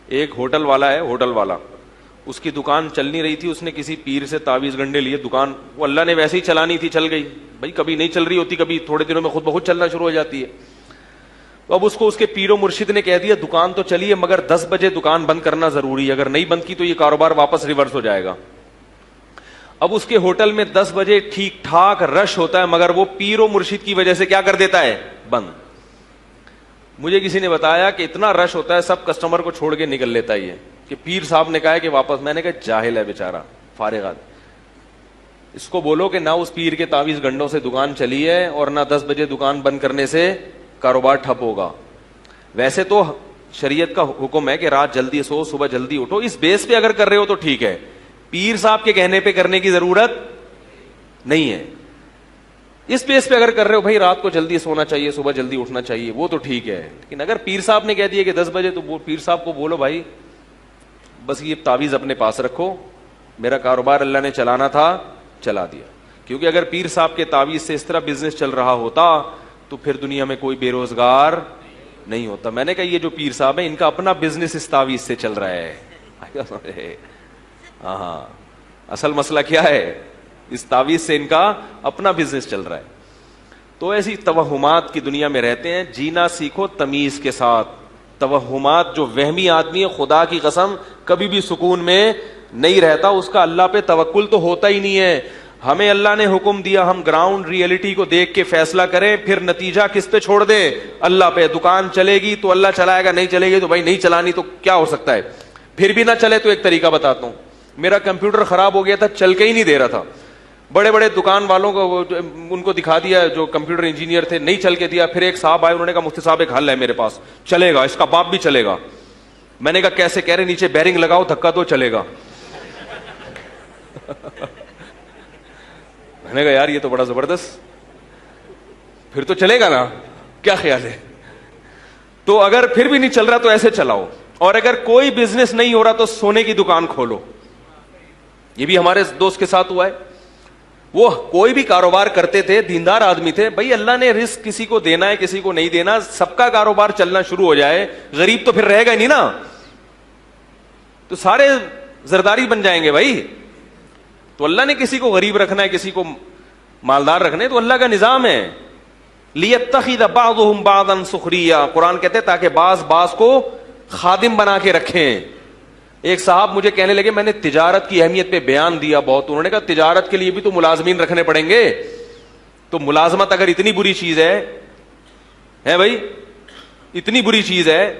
ایک ہوٹل والا ہے, ہوٹل والا, اس کی دکان چل نہیں رہی تھی, اس نے کسی پیر سے تعویذ گنڈے لیے, دکان وہ اللہ نے ویسے ہی چلانی تھی, چل گئی بھائی, کبھی نہیں چل رہی ہوتی, کبھی تھوڑے دنوں میں خود بخود چلنا شروع ہو جاتی ہے. تو اب اس کو اس کے پیر و مرشد نے کہہ دیا دکان تو چلیے مگر 10 بجے دکان بند کرنا ضروری ہے, اگر نہیں بند کی تو یہ کاروبار واپس ریورس ہو جائے گا. اب اس کے ہوٹل میں 10 بجے ٹھیک ٹھاک رش ہوتا ہے, مگر وہ پیر و مرشد کی وجہ سے کیا کر دیتا ہے, بند. مجھے کسی نے بتایا کہ اتنا رش ہوتا ہے سب کسٹمر کو چھوڑ کے نکل لیتا ہے, یہ کہ پیر صاحب نے کہا ہے کہ واپس. میں نے کہا جاہل ہے بیچارہ, فارغ آدمی, اس کو بولو کہ نہ اس پیر کے تعویذ گنڈوں سے دکان چلی ہے اور نہ 10 بجے دکان بند کرنے سے کاروبار ٹھپ ہوگا. ویسے تو شریعت کا حکم ہے کہ رات جلدی سو صبح جلدی اٹھو, اس بیس پہ اگر کر رہے ہو تو ٹھیک ہے, پیر صاحب کے کہنے پہ کرنے کی ضرورت نہیں ہے. اس بیس پہ اگر کر رہے ہو بھائی رات کو جلدی سونا چاہیے صبح جلدی اٹھنا چاہیے, وہ تو ٹھیک ہے. لیکن اگر پیر صاحب نے کہہ دیا کہ 10 بجے, تو وہ پیر صاحب کو بولو بھائی بس یہ تعویذ اپنے پاس رکھو, میرا کاروبار اللہ نے چلانا تھا چلا دیا. کیونکہ اگر پیر صاحب کے تعویذ سے اس طرح بزنس چل رہا ہوتا تو پھر دنیا میں کوئی بے روزگار نہیں ہوتا. میں نے کہا یہ جو پیر صاحب ہیں ان کا اپنا بزنس اس تعویذ سے چل رہا ہے. ہاں اصل مسئلہ کیا ہے, اس تعویذ سے ان کا اپنا بزنس چل رہا ہے. تو ایسی توہمات کی دنیا میں رہتے ہیں, جینا سیکھو تمیز کے ساتھ. توہمات, جو وہمی آدمی ہے خدا کی قسم کبھی بھی سکون میں نہیں رہتا, اس کا اللہ پہ توکل تو ہوتا ہی نہیں ہے. ہمیں اللہ نے حکم دیا ہم گراؤنڈ ریئلٹی کو دیکھ کے فیصلہ کریں, پھر نتیجہ کس پہ چھوڑ دیں, اللہ پہ. دکان چلے گی تو اللہ چلائے گا, نہیں چلے گی تو بھائی نہیں چلانی تو کیا ہو سکتا ہے. پھر بھی نہ چلے تو ایک طریقہ بتاتا ہوں, میرا کمپیوٹر خراب ہو گیا تھا, چل کے ہی نہیں دے رہا تھا. بڑے بڑے دکان والوں کو ان کو دکھا دیا, جو کمپیوٹر انجینئر تھے, نہیں چل کے دیا. پھر ایک صاحب آئے, انہوں نے کہا مفتی صاحب ایک حل ہے میرے پاس, چلے گا, اس کا باپ بھی چلے گا. میں نے کہا کیسے؟ کہہ رہے نیچے بیرنگ لگاؤ, دھکا دو, چلے گا. میں نے کہا یار یہ تو بڑا زبردست, پھر تو چلے گا نا, کیا خیال ہے؟ تو اگر پھر بھی نہیں چل رہا تو ایسے چلاؤ. اور اگر کوئی بزنس نہیں ہو رہا تو سونے کی دکان کھولو. یہ بھی ہمارے دوست کے ساتھ ہوا ہے. وہ کوئی بھی کاروبار کرتے تھے, دیندار آدمی تھے, بھائی اللہ نے رزق کسی کو دینا ہے کسی کو نہیں دینا, سب کا کاروبار چلنا شروع ہو جائے, غریب تو پھر رہے گا نہیں نا, تو سارے زرداری بن جائیں گے بھائی. تو اللہ نے کسی کو غریب رکھنا ہے کسی کو مالدار رکھنا ہے, تو اللہ کا نظام ہے. لیتخذ بعضهم بعضا سخریا, قرآن کہتے ہیں تاکہ بعض کو خادم بنا کے رکھیں. ایک صاحب مجھے کہنے لگے, میں نے تجارت کی اہمیت پہ بیان دیا بہت, انہوں نے کہا تجارت کے لیے بھی تو ملازمین رکھنے پڑیں گے. تو ملازمت اگر اتنی بری چیز ہے بھائی, اتنی بری چیز ہے,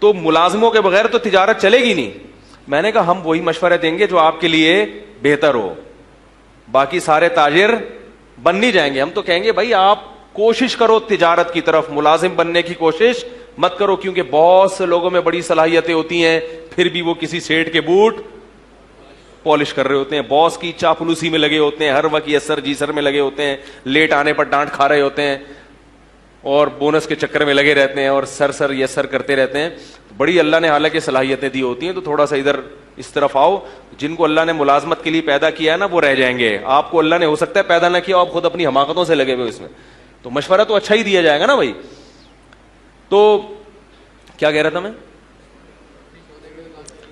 تو ملازموں کے بغیر تو تجارت چلے گی نہیں. میں نے کہا ہم وہی مشورے دیں گے جو آپ کے لیے بہتر ہو, باقی سارے تاجر بن نہیں جائیں گے. ہم تو کہیں گے بھائی آپ کوشش کرو تجارت کی طرف, ملازم بننے کی کوشش مت کرو, کیونکہ بہت سے لوگوں میں بڑی صلاحیتیں ہوتی ہیں, پھر بھی وہ کسی سیٹ کے بوٹ پالش کر رہے ہوتے ہیں, باس کی چاپلوسی میں لگے ہوتے ہیں, ہر وقت یس سر جی سر میں لگے ہوتے ہیں, لیٹ آنے پر ڈانٹ کھا رہے ہوتے ہیں, اور بونس کے چکر میں لگے رہتے ہیں, اور سر یس سر کرتے رہتے ہیں. بڑی اللہ نے حالانکہ صلاحیتیں دی ہوتی ہیں, تو تھوڑا سا ادھر اس طرف آؤ. جن کو اللہ نے ملازمت کے لیے پیدا کیا ہے نا وہ رہ جائیں گے, آپ کو اللہ نے ہو سکتا ہے پیدا نہ کیا, آپ خود اپنی حماقتوں سے لگے ہوئے اس میں, تو مشورہ تو اچھا ہی دیا جائے گا نا بھائی. تو کیا کہہ رہا تھا میں,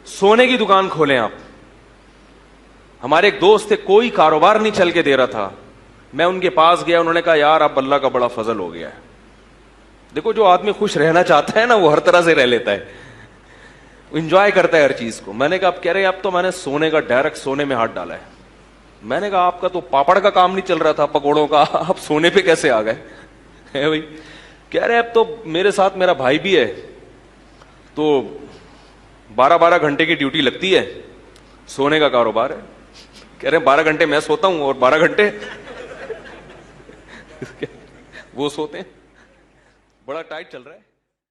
سونے کی دکان کھولیں آپ. ہمارے ایک دوست تھے, کوئی کاروبار نہیں چل کے دے رہا تھا, میں ان کے پاس گیا, انہوں نے کہا یار اب اللہ کا بڑا فضل ہو گیا ہے. دیکھو جو آدمی خوش رہنا چاہتا ہے نا وہ ہر طرح سے رہ لیتا ہے, انجوائے کرتا ہے ہر چیز کو. میں نے کہا اب کہہ رہے اب تو میں نے سونے کا ڈائریکٹ سونے میں ہاتھ ڈالا ہے. میں نے کہا آپ کا تو پاپڑ کا کام نہیں چل رہا تھا پکوڑوں کا, آپ سونے پہ کیسے آ گئے بھائی؟ کہہ رہے اب تو میرے ساتھ میرا بھائی بھی ہے, تو 12 گھنٹے کی ڈیوٹی لگتی ہے, سونے کا کاروبار ہے. کہہ رہے 12 گھنٹے میں سوتا ہوں اور 12 گھنٹے وہ سوتے ہیں. بڑا ٹائٹ چل رہا ہے.